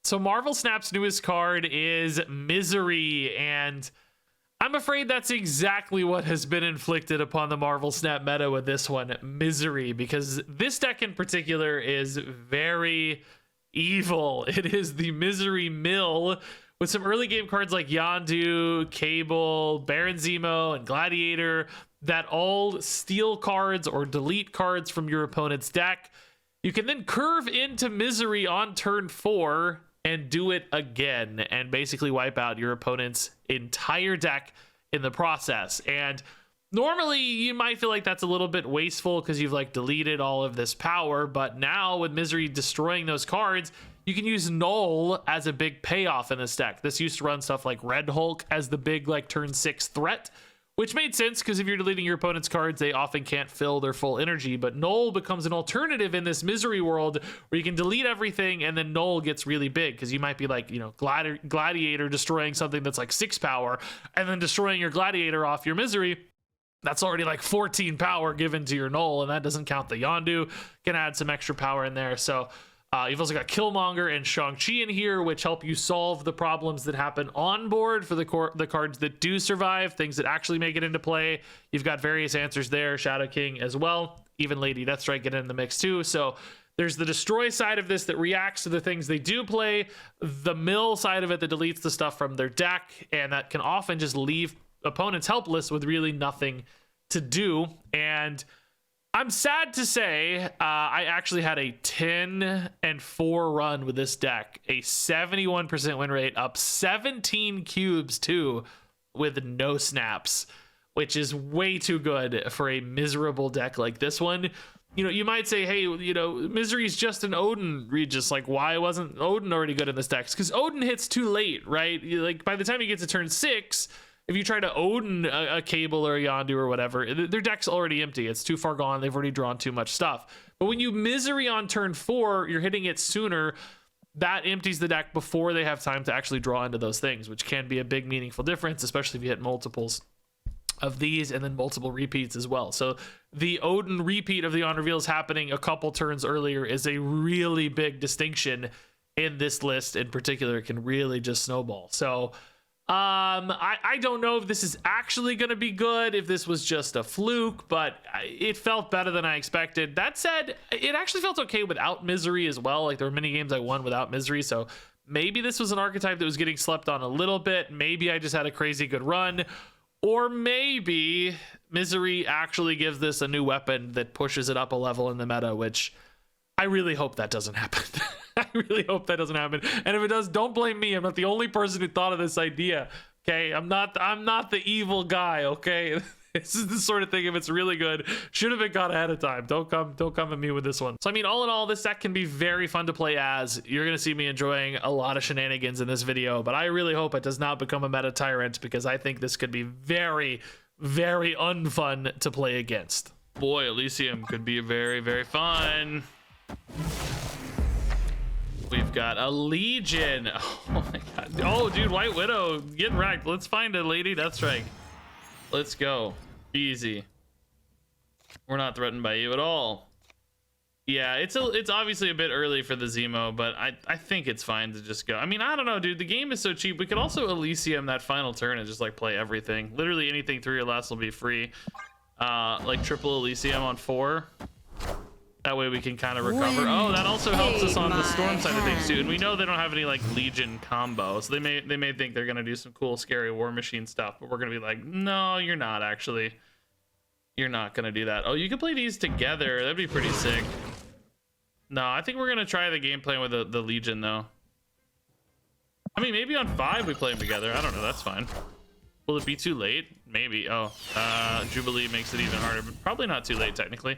So Marvel Snap's newest card is Misery, and I'm afraid that's exactly what has been inflicted upon the Marvel Snap meta with this one, Misery, because this deck in particular is very evil. It is the Misery Mill with some early game cards like Yondu, Cable, Baron Zemo, and Gladiator that all steal cards or delete cards from your opponent's deck. You can then curve into Misery on turn 4 and do it again and basically wipe out your opponent's entire deck in the process. And normally you might feel like that's a little bit wasteful because you've like deleted all of this power, but now with Misery destroying those cards, you can use Null as a big payoff in this deck. This used to run stuff like Red Hulk as the big like turn 6 threat, which made sense because if you're deleting your opponent's cards, they often can't fill their full energy. But Null becomes an alternative in this Misery world where you can delete everything and then Null gets really big because you might be like, you know, Gladiator destroying something that's like 6 power and then destroying your Gladiator off your Misery. That's already like 14 power given to your Null, and that doesn't count the Yondu. Can add some extra power in there. So you've also got Killmonger and Shang-Chi in here, which help you solve the problems that happen on board for the cards that do survive, things that actually make it into play. You've got various answers there, Shadow King as well, even Lady Deathstrike get in the mix too. So there's the destroy side of this that reacts to the things they do play, the mill side of it that deletes the stuff from their deck, and that can often just leave opponents helpless with really nothing to do. And I'm sad to say I actually had a 10-4 run with this deck, a 71% win rate, up 17 cubes too, with no snaps, which is way too good for a miserable deck like this one. You know, you might say, hey, you know, Misery is just an Odin Regis. Like, why wasn't Odin already good in this deck? Because Odin hits too late, right? Like, by the time you get to turn 6, if you try to Odin a Cable or a Yondu or whatever, their deck's already empty. It's too far gone. They've already drawn too much stuff. But when you Misery on turn 4, you're hitting it sooner. That empties the deck before they have time to actually draw into those things, which can be a big meaningful difference, especially if you hit multiples of these and then multiple repeats as well. So the Odin repeat of the On Reveals happening a couple turns earlier is a really big distinction in this list in particular. It can really just snowball. So I don't know if this is actually going to be good, if this was just a fluke, but it felt better than I expected. That said, it actually felt okay without Misery as well. Like, there were many games I won without Misery, so maybe this was an archetype that was getting slept on a little bit. Maybe I just had a crazy good run, or maybe Misery actually gives this a new weapon that pushes it up a level in the meta, which I really hope that doesn't happen. I really hope that doesn't happen. And if it does, don't blame me. I'm not the only person who thought of this idea. Okay, I'm not the evil guy. Okay, this is the sort of thing. If it's really good, should have been got ahead of time. Don't come at me with this one. So I mean, all in all, this deck can be very fun to play as. You're gonna see me enjoying a lot of shenanigans in this video, but I really hope it does not become a meta tyrant, because I think this could be very, very unfun to play against. Boy, Elysium could be very, very fun. We've got a Legion. Oh my god. Oh, dude, White Widow, get wrecked. Let's find a Lady Deathstrike. Let's go. Easy. We're not threatened by you at all. Yeah, it's obviously a bit early for the Zemo, but I think it's fine to just go. I mean, I don't know, dude. The game is so cheap. We could also Elysium that final turn and just like play everything. Literally anything 3 or less will be free. Like triple Elysium on 4. That way we can kind of recover. Oh, that also helps us on the Storm side of things too. And we know they don't have any like Legion combo, so they may think they're gonna do some cool, scary War Machine stuff, but we're gonna be like, no, you're not actually. You're not gonna do that. Oh, you can play these together. That'd be pretty sick. No, I think we're gonna try the game plan with the Legion though. I mean, maybe on 5 we play them together. I don't know. That's fine. Will it be too late? Maybe. Oh, Jubilee makes it even harder, but probably not too late technically.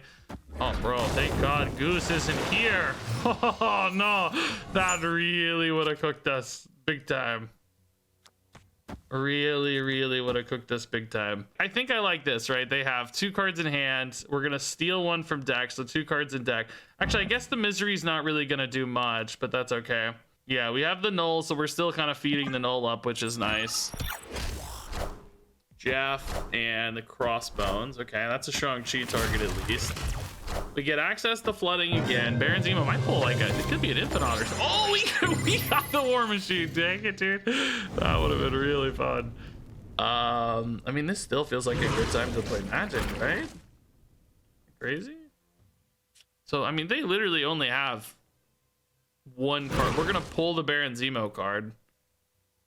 Oh, bro, thank God Goose isn't here. Oh, no. That really would have cooked us big time. Really, really would have cooked us big time. I think I like this, right? They have 2 cards in hand. We're going to steal 1 from deck, so 2 cards in deck. Actually, I guess the Misery's not really going to do much, but that's okay. Yeah, we have the Null, so we're still kind of feeding the Null up, which is nice. Jeff and the Crossbones. Okay, that's a Shang-Chi target at least. We get access to flooding again. Baron Zemo might pull like it could be an Infinite or something. Oh, we got the War Machine. Dang it, dude. That would have been really fun. I mean, this still feels like a good time to play Magic, right? Crazy. So, I mean, they literally only have one card. We're going to pull the Baron Zemo card.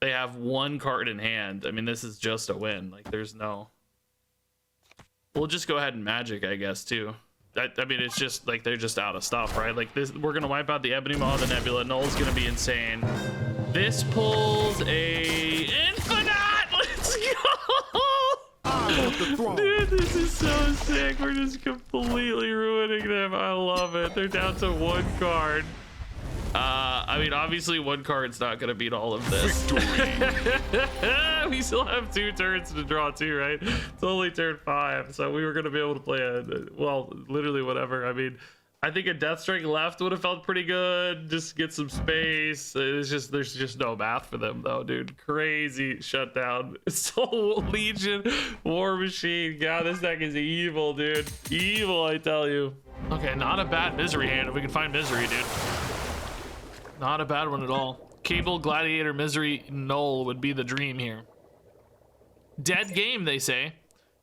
They have one card in hand. I mean, this is just a win. Like, there's no... We'll just go ahead and Magic, I guess, too. I mean, it's just, like, they're just out of stuff, right? Like, this, we're going to wipe out the Ebony Maw, the Nebula. Null's going to be insane. This pulls a... Infinite! Let's go! Dude, this is so sick. We're just completely ruining them. I love it. They're down to one card. I mean, obviously one card's not gonna beat all of this. We still have 2 turns to draw 2, right? It's only turn 5, so we were gonna be able to play well, literally whatever. I mean, I think a Death Strike left would have felt pretty good. Just get some space. It's just, there's just no math for them though, dude. Crazy shutdown. Soul Legion, War Machine. God, this deck is evil, dude. Evil, I tell you. Okay, not a bad Misery hand if we can find Misery, dude. Not a bad one at all. Cable, Gladiator, Misery, Null would be the dream here. Dead game, they say.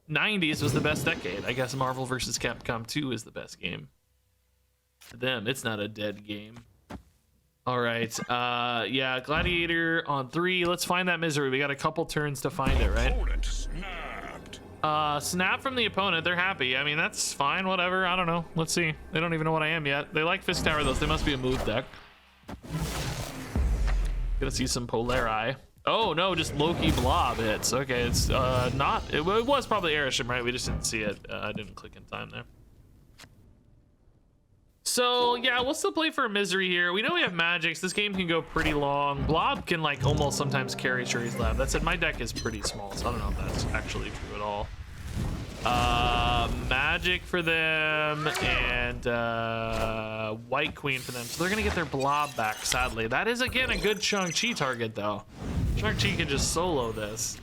90s was the best decade. I guess Marvel vs. Capcom 2 is the best game. To them, it's not a dead game. All right. Yeah, Gladiator on 3. Let's find that Misery. We got a couple turns to find it, right? Snap from the opponent. They're happy. I mean, that's fine. Whatever. I don't know. Let's see. They don't even know what I am yet. They like Fist Tower, though. So they must be a move deck. Gonna see some Polari. Oh no, just Loki Blob hits. Okay, it's not. It was probably Airship, right? We just didn't see it. I didn't click in time there. So yeah, we'll still play for a Misery here. We know we have Magics. This game can go pretty long. Blob can like almost sometimes carry Shuri's Lab. That said, my deck is pretty small, so I don't know if that's actually true at all. Magic for them and White Queen for them, so they're gonna get their Blob back. Sadly, that is again a good Shang-Chi target though. Shang-Chi can just solo this.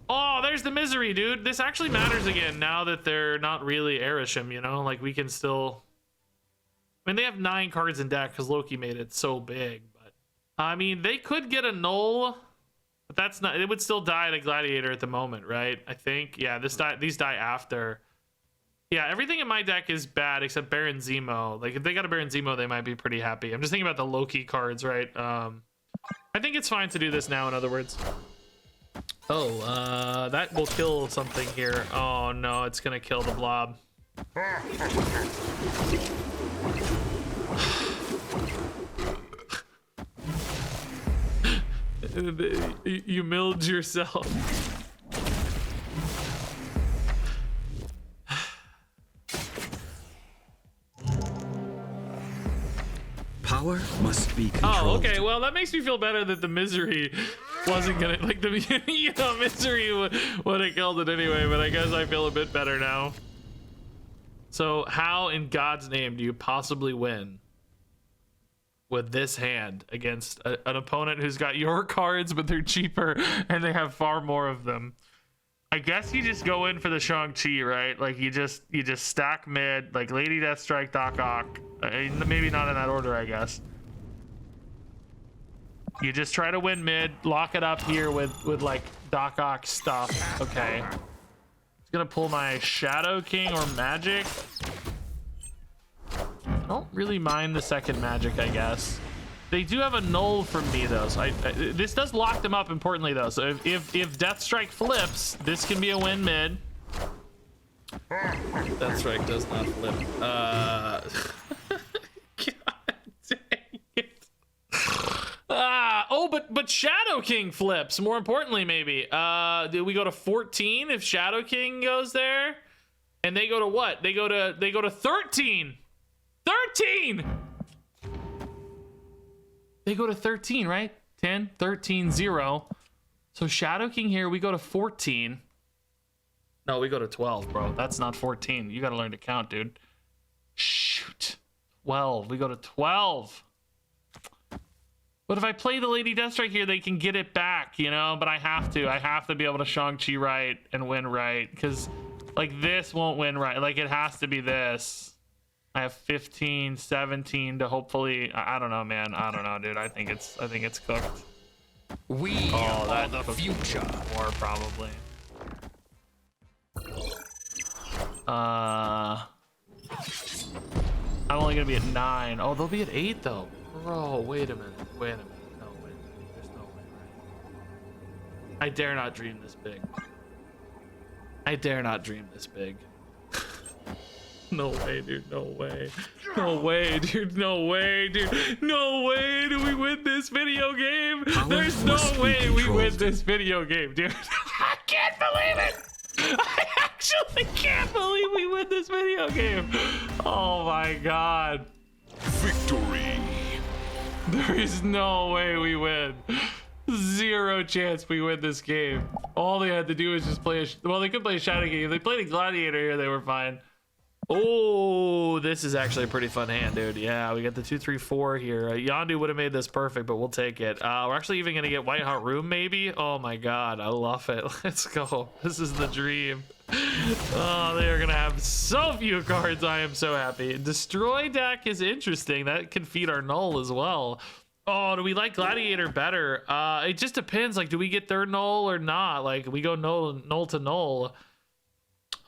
Oh, there's the Misery, dude. This actually matters again now that they're not really Erisham, you know, like we can still, I mean, they have 9 cards in deck because Loki made it so big, but I mean, they could get a Null. But that's not, it would still die to Gladiator at the moment, right? I think. Yeah, these die after. Yeah, everything in my deck is bad except Baron Zemo. Like if they got a Baron Zemo, they might be pretty happy. I'm just thinking about the Loki cards, right? I think it's fine to do this now, in other words. Oh, that will kill something here. Oh no, it's gonna kill the Blob. You milled yourself. Power must be controlled. Oh, okay. Well, that makes me feel better that the Misery wasn't gonna, like, the Misery would have killed it anyway. But I guess I feel a bit better now. So, how in God's name do you possibly win with this hand against an opponent who's got your cards, but they're cheaper and they have far more of them? I guess you just go in for the Shang-Chi, right? Like you just stack mid, like Lady Deathstrike, Doc Ock. Maybe not in that order, I guess. You just try to win mid, lock it up here with like Doc Ock stuff. Okay. It's gonna pull my Shadow King or Magic. I don't really mind the second Magic, I guess. They do have a Null from me though, so this does lock them up importantly though. So if Deathstrike flips, this can be a win mid. Deathstrike does not flip. God dang it. Oh, but Shadow King flips. More importantly, maybe. Do we go to 14 if Shadow King goes there? And they go to what? They go to 13. 13. They go to 13, right? 10, 13, 0. So Shadow King here, we go to 14. No, we go to 12, bro. That's not 14. You got to learn to count, dude. Shoot. 12. We go to 12. But if I play the Lady Deathstrike here, they can get it back, you know? But I have to be able to Shang-Chi right and win right. Because, like, this won't win right. Like, it has to be this. I have 15, 17 to hopefully. I don't know, man. I don't know, dude. I think it's cooked. We are the future. More probably. I'm only gonna be at 9. Oh, they'll be at 8 though. Bro, wait a minute. Wait a minute. No, wait. There's no way, right? I dare not dream this big. I dare not dream this big. No way, dude. No way. No way, dude. No way, dude. No way do we win this video game. There's no way we win this video game, dude. I can't believe it. I actually can't believe we win this video game. Oh my god. Victory. There is no way we win. Zero chance we win this game. All they had to do was just play well, they could play a Shadow game. If they played a Gladiator here, they were fine. Oh, this is actually a pretty fun hand, dude. Yeah, we got the 2, 3, 4 here. Yondu would have made this perfect, but we'll take it. We're actually even going to get White Hot Room, maybe. Oh my god, I love it. Let's go. This is the dream. Oh, they are going to have so few cards. I am so happy. Destroy deck is interesting. That can feed our null as well. Oh, do we like Gladiator better? It just depends. Like, do we get third null or not? Like, we go null to null.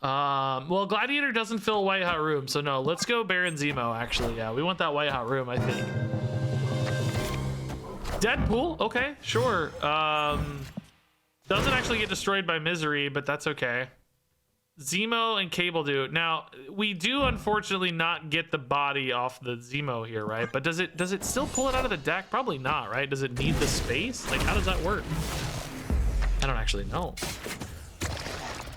Well, Gladiator doesn't fill White Hot Room, so no, let's go Baron Zemo, actually. Yeah, we want that White Hot Room, I think. Deadpool, okay, sure. Doesn't actually get destroyed by Misery, but that's okay. Zemo and Cable do. Now, we do unfortunately not get the body off the Zemo here, right? But does it still pull it out of the deck? Probably not, right? Does it need the space? Like, how does that work? I don't actually know.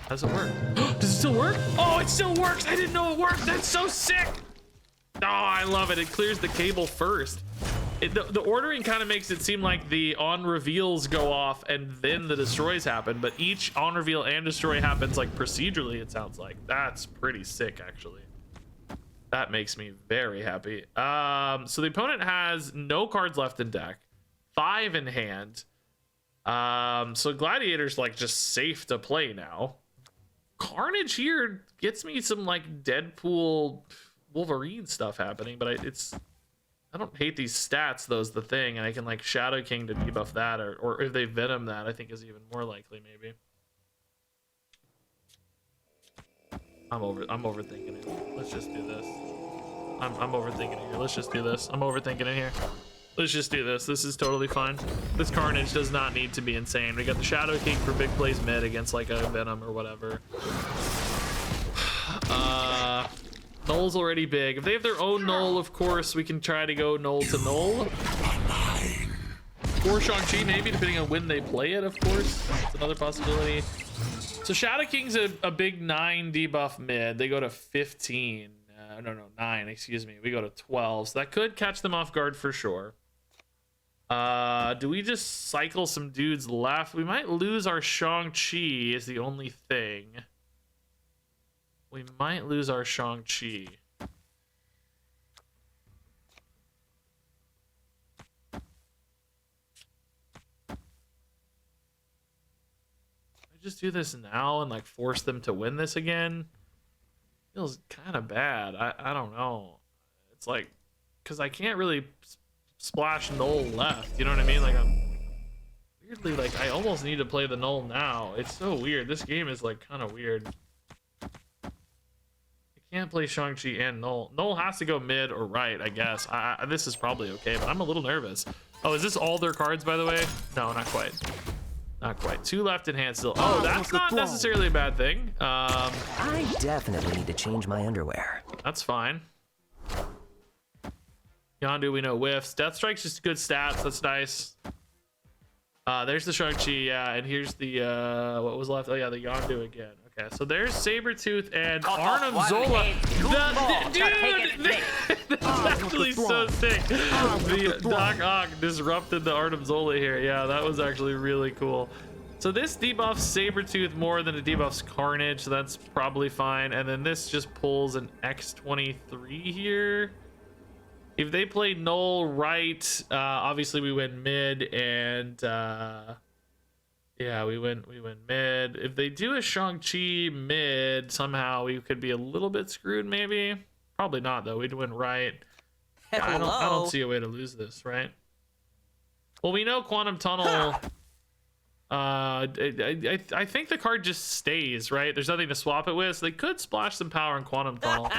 How does it work? Does it still work? Oh, it still works. I didn't know it worked. That's so sick. Oh, I love it. It clears the Cable first. The ordering kind of makes it seem like the on reveals go off and then the destroys happen, but each on reveal and destroy happens like procedurally, it sounds like. That's pretty sick, actually. That makes me very happy. So the opponent has no cards left in deck, 5 in hand. So Gladiator's like just safe to play now. Carnage here gets me some like Deadpool Wolverine stuff happening, but I don't hate these stats, though, is the thing, and I can like Shadow King to debuff that, or if they Venom that, I think is even more likely, maybe. I'm overthinking it. Let's just do this. I'm overthinking it here. Let's just do this. I'm overthinking it here. Let's just do this. This is totally fine. This Carnage does not need to be insane. We got the Shadow King for big plays mid against like a Venom or whatever. Null's already big. If they have their own null, of course, we can try to go null to null. Or Shang-Chi, maybe, depending on when they play it, of course. That's another possibility. So Shadow King's a big 9 debuff mid. They go to 15. No, 9, excuse me. We go to 12. So that could catch them off guard for sure. Do we just cycle some dudes left? We might lose our Shang-Chi is the only thing. We might lose our Shang-Chi. I just do this now and like force them to win this again? Feels kind of bad. I don't know. It's like, because I can't really splash null left. You know what I mean? Like, I'm weirdly like, I almost need to play the null now. It's so weird. This game is like kind of weird. Can't play Shang-Chi and Null. Null has to go mid or right, I guess. This is probably okay, but I'm a little nervous. Oh, is this all their cards, by the way? No, not quite. Not quite. 2 left in hand still. Oh, that's not necessarily a bad thing. I definitely need to change my underwear. That's fine. Yondu, we know whiffs. Death Strike's just good stats. That's nice. There's the Shang-Chi, yeah, and here's the, what was left? Oh, yeah, the Yondu again. Okay, so there's Sabretooth and Arnim Zola. Dude, that's actually so sick. The Doc Ock disrupted the Arnim Zola here. Yeah, that was actually really cool. So this debuffs Sabretooth more than it debuffs Carnage, so that's probably fine. And then this just pulls an X23 here. If they play null right, obviously we win mid, and yeah, we win mid. If they do a Shang-Chi mid, somehow we could be a little bit screwed, maybe. Probably not though. We'd win right. I don't see a way to lose this, right? Well, we know Quantum Tunnel. I think the card just stays, right? There's nothing to swap it with, so they could splash some power in Quantum Tunnel.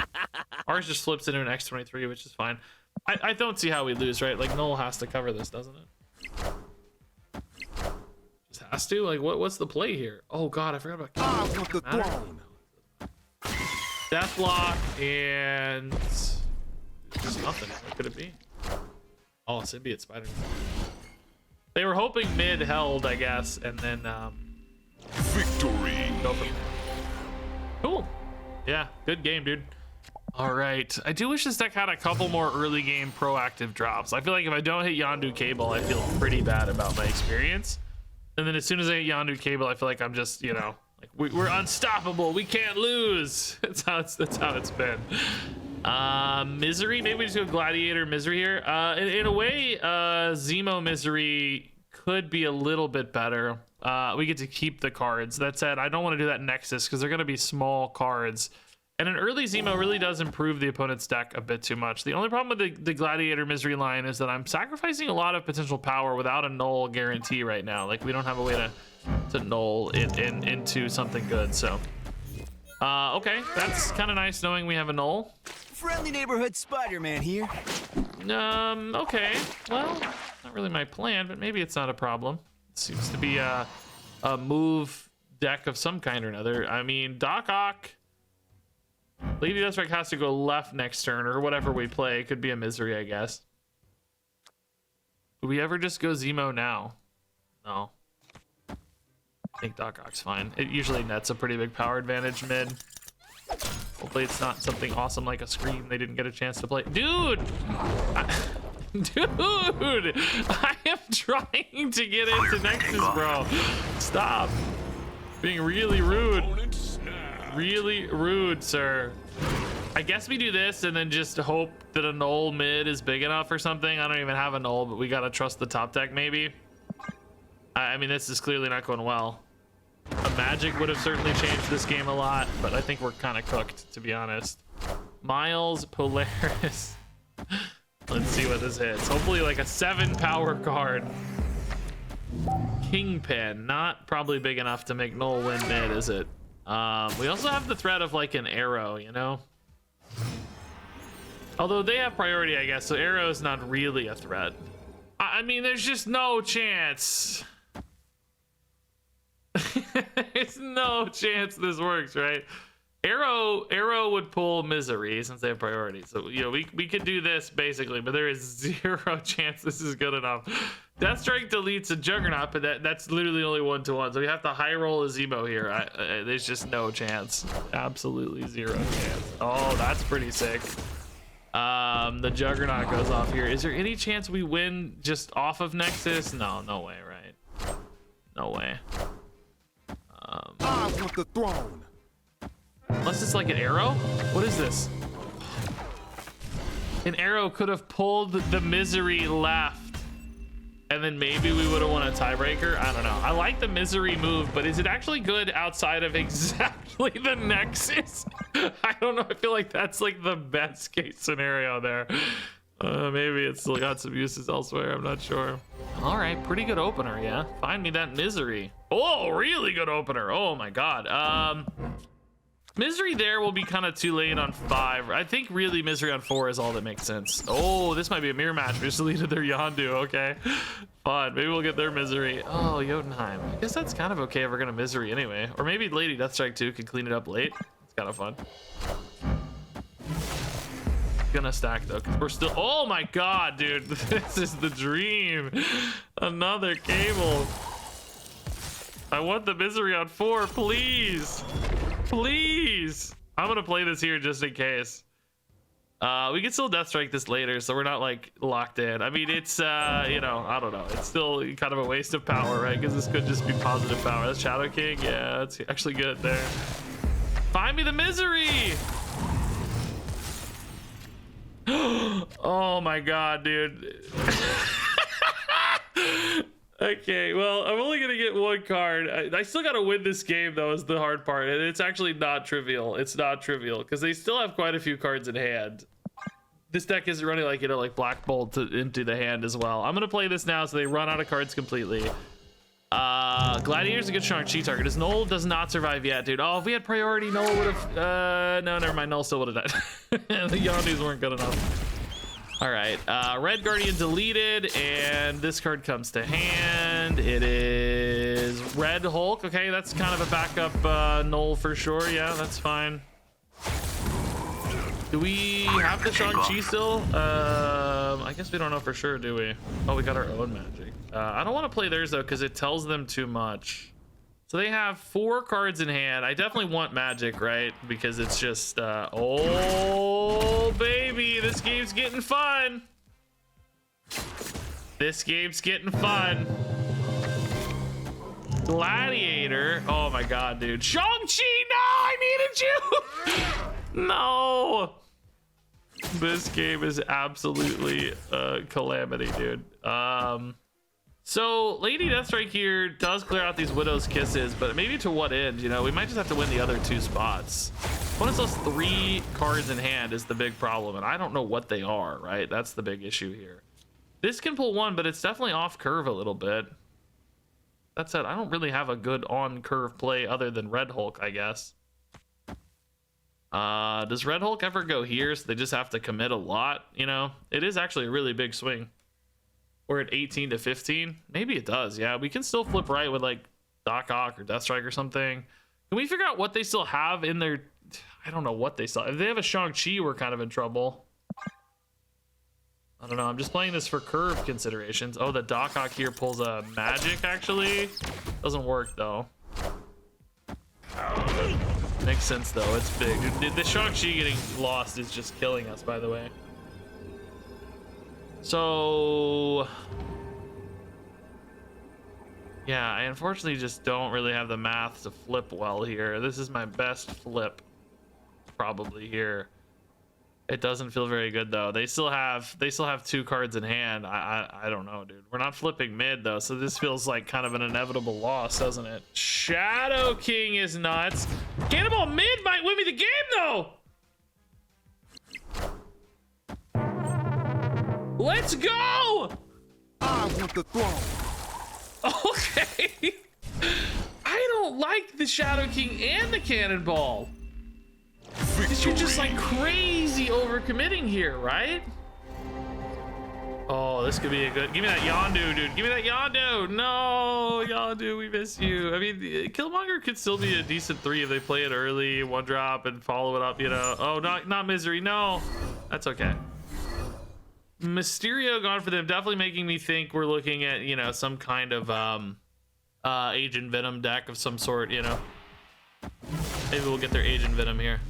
Ours just flips into an X23, which is fine. I don't see how we lose, right? Like, Null has to cover this, doesn't it? Just has to? Like, what's the play here? Oh, God, I forgot about I want the throne. Deathlock and... Just nothing. What could it be? Oh, Symbiote Spider. They were hoping mid held, I guess, and then Victory. go from there. Cool. Yeah, good game, dude. All right. I do wish this deck had a couple more early game proactive drops. I feel like if I don't hit Yondu Cable, I feel pretty bad about my experience. And then as soon as I hit Yondu Cable, I feel like I'm just, you know, like we're unstoppable. We can't lose. That's how it's been. Misery. Maybe we just go Gladiator Misery here. In a way, Zemo Misery could be a little bit better. We get to keep the cards. That said, I don't want to do that Nexus because they're going to be small cards. And an early Zemo really does improve the opponent's deck a bit too much. The only problem with the Gladiator Misery line is that I'm sacrificing a lot of potential power without a null guarantee right now. Like, we don't have a way to null it into something good. So, okay, that's kind of nice knowing we have a null. Friendly neighborhood Spider-Man here. Okay. Well, not really my plan, but maybe it's not a problem. It seems to be a move deck of some kind or another. I mean, Doc Ock, Lady Deathstrike has to go left next turn, or whatever we play. It could be a Misery, I guess. Do we ever just go Zemo now? No. I think Doc Ock's fine. It usually nets a pretty big power advantage mid. Hopefully it's not something awesome like a Scream they didn't get a chance to play. Dude! Dude! I am trying to get into Nexus, bro. Stop. Being really rude. Really rude, sir. I guess we do this and then just hope that a null mid is big enough or something. I don't even have a null, but we gotta trust the top deck maybe. I mean, this is clearly not going well. A magic would have certainly changed this game a lot, but I think we're kind of cooked, to be honest. Miles, Polaris. Let's see what this hits. Hopefully like a 7 power card. Kingpin, not probably big enough to make null win mid, is it? We also have the threat of like an arrow, you know? Although they have priority, I guess, so arrow is not really a threat. I mean, there's just no chance. There's no chance this works, right? Arrow would pull Misery since they have priority. So, you know, we could do this basically, but there is 0 chance this is good enough. Deathstrike deletes a Juggernaut, but that's literally only 1-1. So we have to high roll a Zemo here. There's just no chance. Absolutely 0 chance. Oh, that's pretty sick. The Juggernaut goes off here. Is there any chance we win just off of Nexus? No way, right? No way. I want the throne. Unless it's like an arrow? What is this? An arrow could have pulled the Misery left. And then maybe we would have won a tiebreaker. I don't know. I like the Misery move, but is it actually good outside of exactly the Nexus? I don't know. I feel like that's like the best case scenario there. Maybe it's still got some uses elsewhere. I'm not sure. All right, pretty good opener, yeah. Find me that Misery. Oh, really good opener. Oh my God. Misery there will be kind of too late on 5. I think really Misery on 4 is all that makes sense. Oh, this might be a mirror match. We just deleted their Yondu. Okay, fine. Maybe we'll get their Misery. Oh, Jotunheim. I guess that's kind of okay if we're gonna Misery anyway. Or maybe Lady Deathstrike 2 could clean it up late. It's kind of fun. Gonna stack though, because we're still. Oh my God, dude. This is the dream. Another Cable. I want the Misery on 4, please. Please. I'm gonna play this here just in case. We can still Deathstrike this later, so we're not like locked in. I mean, it's you know, I don't know. It's still kind of a waste of power, right? Because this could just be positive power. That's Shadow King. Yeah, that's actually good there. Find me the Misery. Oh my God, dude. Okay, well, I'm only gonna get one card. I still gotta win this game, though, is the hard part, and it's actually not trivial. It's not trivial because they still have quite a few cards in hand. This deck is running like, you know, like Black Bolt into the hand as well. I'm gonna play this now so they run out of cards completely. Gladiator's a good Shang-Chi target. His Null does not survive yet, dude. Oh, if we had priority, Null would have. No, never mind. Null still would have died. The Yondus weren't good enough. All right, Red Guardian deleted, and this card comes to hand. It is Red Hulk. Okay, that's kind of a backup Null for sure. Yeah, that's fine. Do we have the Shang-Chi still? I guess we don't know for sure, do we? Oh, we got our own magic. I don't want to play theirs, though, because it tells them too much. So they have 4 cards in hand. I definitely want magic, right? Because it's just, oh, baby, this game's getting fun. This game's getting fun. Gladiator. Oh, my God, dude. Shang-Chi, no, I needed you. No. This game is absolutely a calamity, dude. So Lady Deathstrike here does clear out these Widow's Kisses, but maybe to what end? You know, we might just have to win the other 2 spots. One of those 3 cards in hand is the big problem, and I don't know what they are, right? That's the big issue here. This can pull 1, but it's definitely off curve a little bit. That said, I don't really have a good on curve play other than Red Hulk, I guess. Does Red Hulk ever go here? So they just have to commit a lot, you know? It is actually a really big swing. We're at 18 to 15. Maybe it does. Yeah, we can still flip right with like Doc Ock or Deathstrike or something. Can we figure out what they still have in their... I don't know what they still... If they have a Shang-Chi, we're kind of in trouble. I don't know. I'm just playing this for curve considerations. Oh, the Doc Ock here pulls a magic, actually. Doesn't work, though. Makes sense, though. It's big. Dude, the Shang-Chi getting lost is just killing us, by the way. So yeah, I unfortunately just don't really have the math to flip well here. This is my best flip probably here. It doesn't feel very good though. They still have 2 cards in hand. I don't know, dude. We're not flipping mid though, so this feels like kind of an inevitable loss, doesn't it? Shadow King is nuts. Cannonball mid might win me the game though. Let's go! I want the throne. Okay. I don't like the Shadow King and the Cannonball. Because you're just like crazy overcommitting here, right? Oh, this could be a good... Give me that Yondu, dude. Give me that Yondu. No, Yondu, we miss you. I mean, Killmonger could still be a decent 3 if they play it early, 1-drop, and follow it up, you know. Oh, not Misery. No, that's okay. Mysterio gone for them, definitely making me think we're looking at, you know, some kind of Agent Venom deck of some sort, you know. Maybe we'll get their Agent Venom here.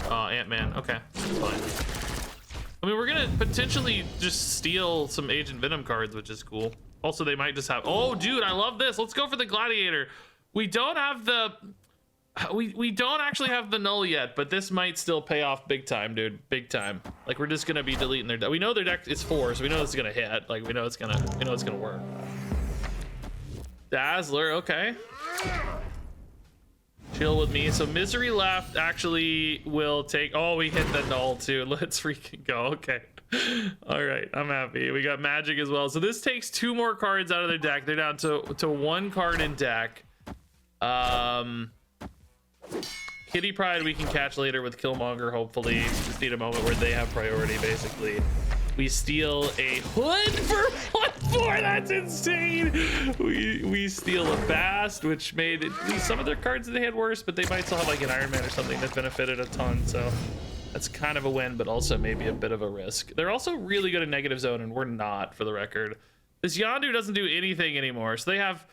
Ant-Man, okay, fine. I mean, we're gonna potentially just steal some Agent Venom cards, which is cool. Also, they might just have, oh dude, I love this. Let's go for the Gladiator. We don't have the we don't actually have the Null yet, but this might still pay off big time, dude. Big time. Like, we're just gonna be deleting their deck. We know their deck is 4, so we know this is gonna hit. Like, we know it's gonna work. Dazzler, okay. Chill with me. So Misery left actually will take... Oh, we hit the Null too. Let's freaking go. Okay. All right, I'm happy. We got Magic as well. So this takes 2 more cards out of their deck. They're down to 1 card in deck. Kitty Pryde we can catch later with Killmonger, hopefully. Just need a moment where they have priority, basically. We steal a hood for 1/4. That's insane. We steal a Bast, which made at least some of their cards that they had worse, but they might still have like an Iron Man or something that benefited a ton. So that's kind of a win, but also maybe a bit of a risk. They're also really good at negative zone, and we're not, for the record. This Yondu doesn't do anything anymore. So they have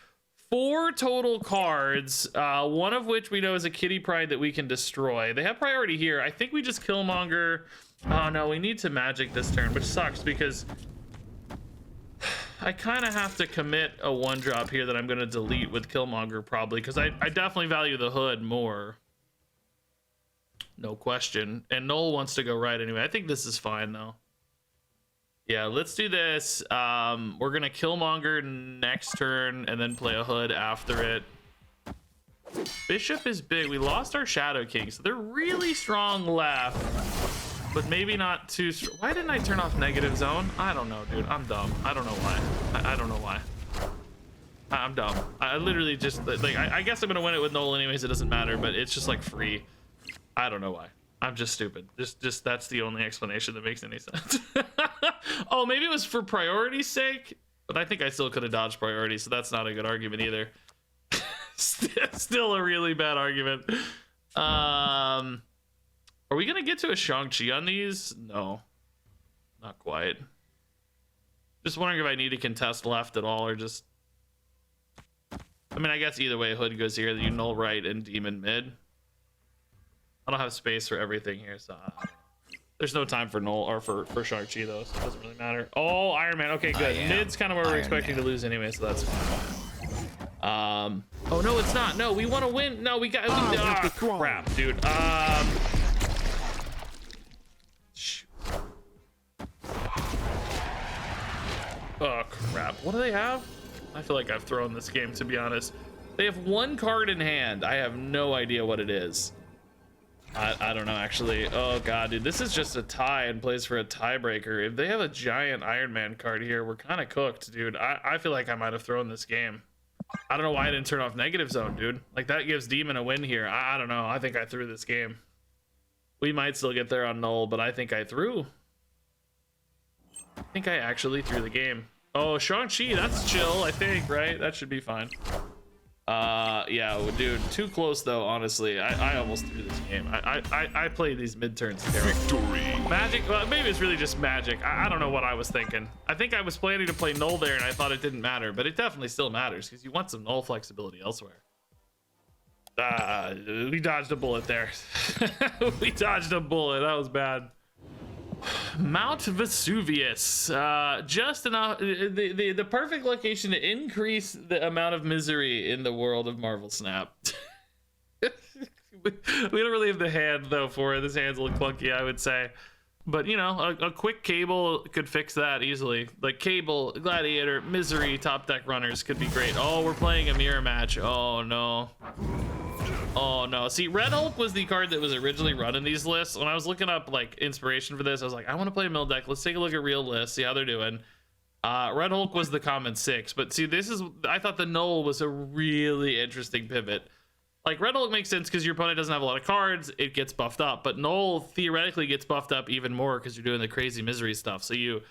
4 total cards, one of which we know is a Kitty Pryde that we can destroy. They have priority here. I think we just Killmonger. Oh no, we need to Magic this turn, which sucks because I kind of have to commit a 1-drop here that I'm going to delete with Killmonger probably, because I definitely value the hood more. No question. And Null wants to go right anyway. I think this is fine though. Yeah, let's do this. We're gonna Killmonger next turn and then play a Hood after it. Bishop is big. We lost our Shadow King, so they're really strong left, but maybe not too strong. Why didn't I turn off negative zone? I don't know, dude. I'm dumb. I don't know why. I don't know why. I'm dumb. I literally just like I guess I'm gonna win it with Noel anyways. It doesn't matter, but it's just like free. I don't know why. I'm just stupid. Just that's the only explanation that makes any sense. Oh, maybe it was for priority's sake, but I think I still could have dodged priority, so that's not a good argument either. Still a really bad argument. Are we gonna get to a Shang-Chi on these? No, not quite. Just wondering if I need to contest left at all, or just. I mean, I guess either way, Hood goes here, you null right and demon mid. I don't have space for everything here, so there's no time for null or for Shang-Chi though, so it doesn't really matter. Oh, Iron Man. Okay, good. Mid's kind of where we're expecting to lose anyway, so that's fine. Oh no, it's not. No, we want to win. No, we got. Crap, dude. Shoot. Oh crap. What do they have? I feel like I've thrown this game, to be honest. They have one card in hand. I have no idea what it is. I don't know, actually. Oh god, dude, this is just a tie and plays for a tiebreaker. If they have a giant Iron Man card here, we're kind of cooked, dude. I feel like I might have thrown this game. I don't know why I didn't turn off negative zone, dude. Like, that gives Demon a win here. I don't know. I think I threw this game. We might still get there on null, but I think I threw. I think I actually threw the game. Oh, Shang-Chi, that's chill, I think, right? That should be fine. Yeah, dude, too close though, honestly. I almost threw this game. I played these mid-turns terrible. Victory. Magic, well, maybe it's really just magic. I don't know what I was thinking. I think I was planning to play null there and I thought it didn't matter, but it definitely still matters because you want some null flexibility elsewhere. We dodged a bullet there. We dodged a bullet. That was bad. Mount Vesuvius, just enough, the perfect location to increase the amount of misery in the world of Marvel Snap. We don't really have the hand though for it. This hand's a little clunky, I would say, but you know, a quick cable could fix that easily. Like Cable, Gladiator, Misery, top deck runners could be great. Oh, we're playing a mirror match. Oh no. Oh no. See, Red Hulk was the card that was originally run in these lists. When I was looking up like inspiration for this, I was like, I want to play a mill deck. Let's take a look at real lists, see how they're doing. Red Hulk was the common 6, but see, this is, I thought the null was a really interesting pivot. Like, Red Hulk makes sense because your opponent doesn't have a lot of cards, it gets buffed up, but null theoretically gets buffed up even more because you're doing the crazy misery stuff. So you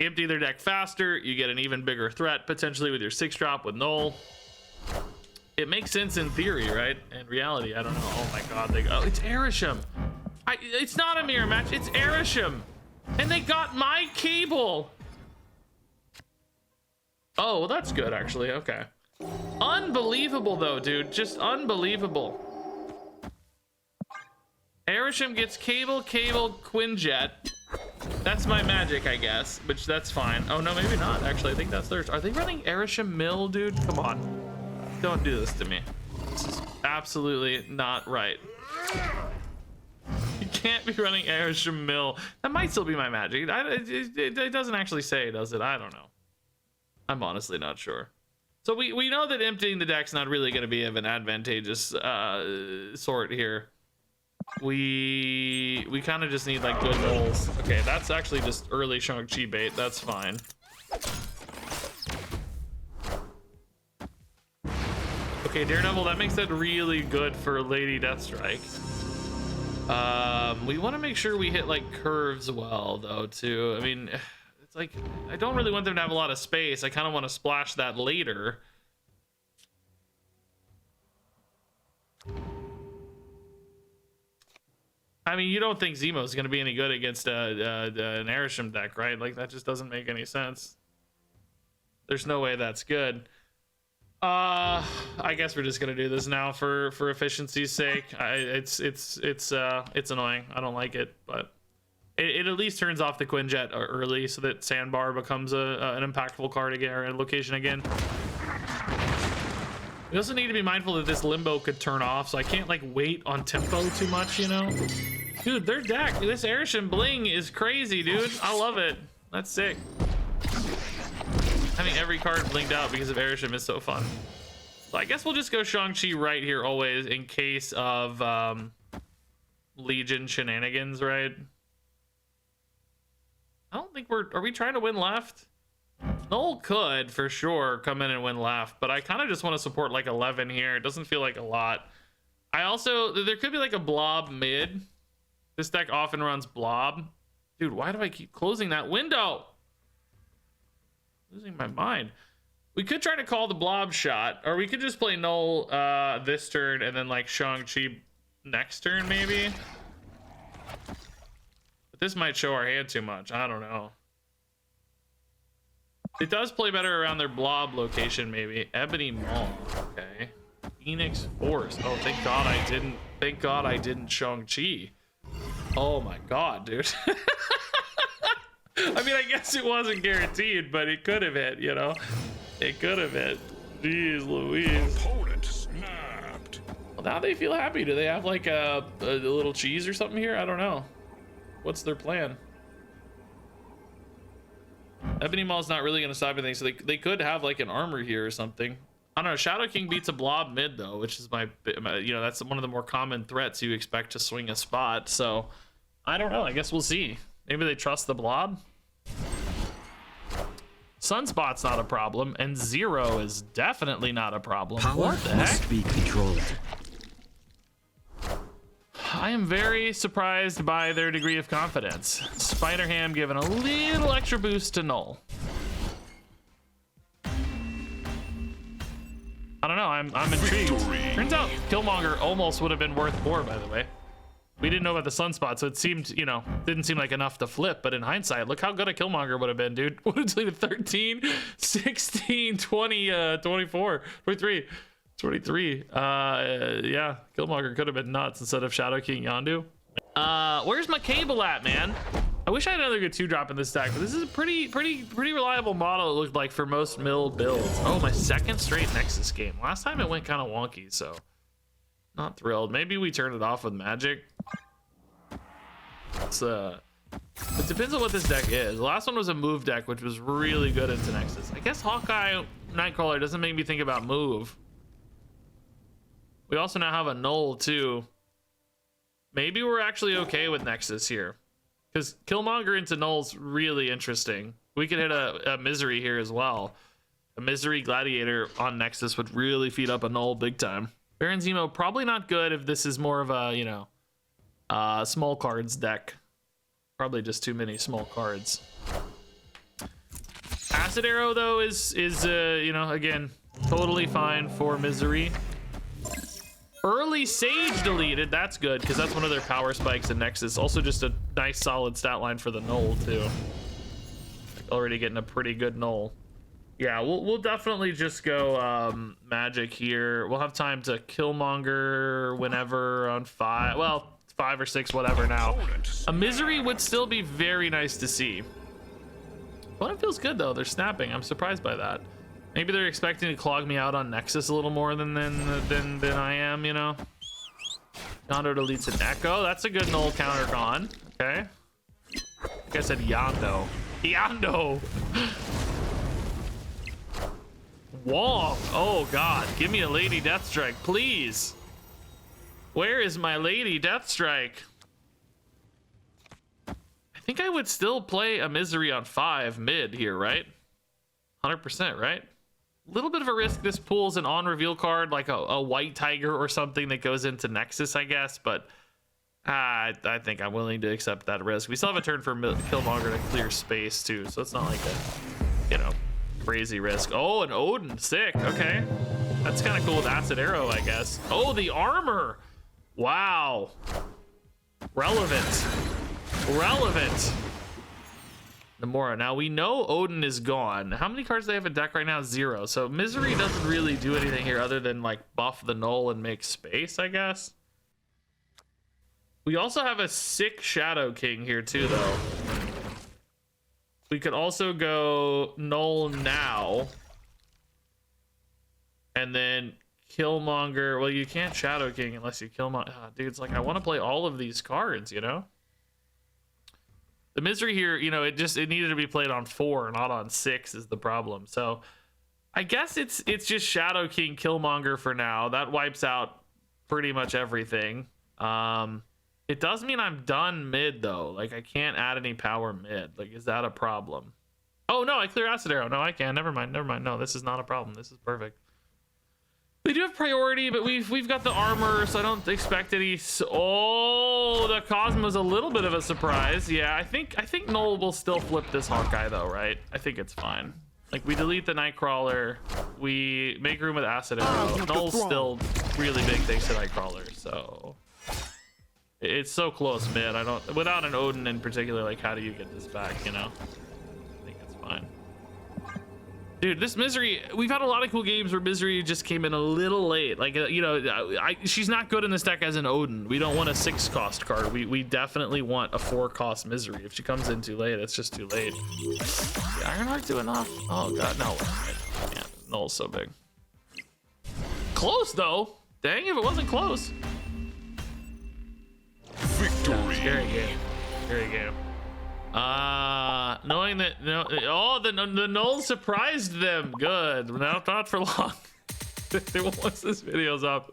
empty their deck faster, you get an even bigger threat potentially with your 6-drop with null. It makes sense in theory, right? In reality, I don't know. Oh my god, it's Erisham. It's not a mirror match, it's Erisham. And they got my Cable. Oh, well, that's good, actually. Okay. Unbelievable, though, dude. Just unbelievable. Erisham gets Cable, Quinjet. That's my magic, I guess, which that's fine. Oh, no, maybe not, actually. I think that's theirs. Are they running Erisham Mill, dude? Come on. Don't do this to me. This is absolutely not right. You can't be running Erisham Mill. That might still be my magic. It doesn't actually say, does it? I don't know. I'm honestly not sure. So we know that emptying the deck's not really going to be of an advantageous sort here. We kind of just need like good rolls. Okay, that's actually just early Shang-Chi bait. That's fine. Okay, Daredevil, that makes it really good for Lady Deathstrike. We want to make sure we hit like curves well though too. I mean, it's like, I don't really want them to have a lot of space. I kind of want to splash that later. I mean, you don't think Zemo's going to be any good against an Erisham deck, right? Like, that just doesn't make any sense. There's no way that's good. I guess we're just gonna do this now for efficiency's sake. It's annoying. I don't like it, but it at least turns off the Quinjet early so that Sandbar becomes an impactful card again, or a location again. We also need to be mindful that this Limbo could turn off, so I can't like wait on tempo too much, you know? Dude, their deck, this Erisham Bling is crazy, dude. I love it. That's sick. Having every card blinked out because of Airship is so fun. So I guess we'll just go Shang-Chi right here always in case of Legion shenanigans, right? I don't think are we trying to win left? Null could for sure come in and win left, but I kind of just want to support like 11 here. It doesn't feel like a lot. I also, there could be like a blob mid. This deck often runs blob. Dude, why do I keep closing that window? Losing my mind. We could try to call the blob shot, or we could just play Null this turn and then like Shang-Chi next turn maybe. But this might show our hand too much. I don't know. It does play better around their blob location maybe. Ebony Maw. Okay. Phoenix Force. Oh, thank God I didn't. Thank God I didn't Shang-Chi. Oh my God, dude. I mean, I guess it wasn't guaranteed, but it could have hit, you know? It could have hit. Jeez Louise. Opponent snapped. Well, now they feel happy. Do they have like a little cheese or something here? I don't know. What's their plan? Ebony Maw's not really going to stop anything, so they could have like an armor here or something. I don't know. Shadow King beats a blob mid though, which is my you know, that's one of the more common threats you expect to swing a spot. So I don't know. I guess we'll see. Maybe they trust the blob. Sunspot's not a problem, and Zero is definitely not a problem. Power What the heck? must be controlled. I am very surprised by their degree of confidence. Spider-Ham giving a little extra boost to Null. I don't know. I'm intrigued. Victory. Turns out Killmonger almost would have been worth more, by the way. We didn't know about the sunspot, so it seemed, you know, didn't seem like enough to flip. But in hindsight, look how good a Killmonger would have been, dude. Would have deleted 13, 16, 20, 24, 23, 23. Yeah, Killmonger could have been nuts instead of Shadow King Yondu. Where's my cable at, man? I wish I had another good 2-drop in this deck, but this is a pretty reliable model, it looked like, for most mill builds. Oh, my second straight Nexus game. Last time it went kind of wonky, so not thrilled. Maybe we turn it off with Magic. It's it depends on what this deck is. The last one was a move deck, which was really good into Nexus. I guess Hawkeye Nightcrawler doesn't make me think about move. We also now have a Null too. Maybe we're actually okay with Nexus here, because Killmonger into Null's really interesting. We could hit a Misery here as well. A Misery Gladiator on Nexus would really feed up a Null big time. Baron Zemo probably not good if this is more of a, you know, small cards deck. Probably just too many small cards. Acid Arrow though is you know, again, totally fine for Misery. Early Sage deleted. That's good, because that's one of their power spikes in Nexus. Also just a nice solid stat line for the Null too. Like already getting a pretty good Null. Yeah, we'll definitely just go Magic here. We'll have time to Killmonger whenever on 5. Well, 5 or 6, whatever now. A Misery would still be very nice to see. Opponent feels good though. They're snapping. I'm surprised by that. Maybe they're expecting to clog me out on Nexus a little more than I am, you know. Yondo deletes an Echo. That's a good Null counter gone. Okay. Like I said, Yondo. Yondo. Wong. Oh God, give me a Lady Deathstrike, please. Where is my Lady Deathstrike? I think I would still play a Misery on 5 mid here, right? 100%, right? A little bit of a risk. This pulls an on reveal card like a White Tiger or something that goes into Nexus, I guess, but I think I'm willing to accept that risk. We still have a turn for Killmonger to clear space too, so it's not like a, you know, crazy risk. Oh, an Odin, sick. Okay, that's kind of cool with Acid Arrow, I guess. Oh, the armor. Wow. Relevant. Namora. Now we know Odin is gone. How many cards do they have in deck right now? 0. So Misery doesn't really do anything here other than like buff the Null and make space, I guess. We also have a sick Shadow King here too, though. We could also go Null now. And then Killmonger. Well, you can't Shadow King unless you Killmonger. Oh, dude, it's like I want to play all of these cards, you know? The misery here, you know, it needed to be played on 4, not on 6 is the problem. So I guess it's just Shadow King Killmonger for now. That wipes out pretty much everything. It does mean I'm done mid though. Like I can't add any power mid. Like, is that a problem? Oh no, I clear Acid Arrow. No, I can. Never mind. No, this is not a problem. This is perfect. They do have priority, but we've got the armor, so I don't expect any. Oh, the Cosmo's a little bit of a surprise. Yeah, I think Null will still flip this Hawkeye though, right? I think it's fine. Like we delete the Nightcrawler, we make room with Acid Arrow. Null's still really big thanks to Nightcrawler, so it's so close mid. I don't, without an Odin in particular, like how do you get this back, you know? I think it's fine. Dude, this Misery, we've had a lot of cool games where Misery just came in a little late. Like, you know, she's not good in this deck as an Odin. We don't want a 6-cost card. We definitely want a 4-cost Misery. If she comes in too late, it's just too late. The Ironheart do enough? Oh, God, no. Yeah, Null's so big. Close, though. Dang, if it wasn't close. Victory. Scary game. Scary game. Knowing that the Null surprised them. Good. No, not for long. Once this video's up.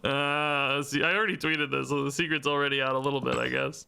See, I already tweeted this, so the secret's already out a little bit, I guess.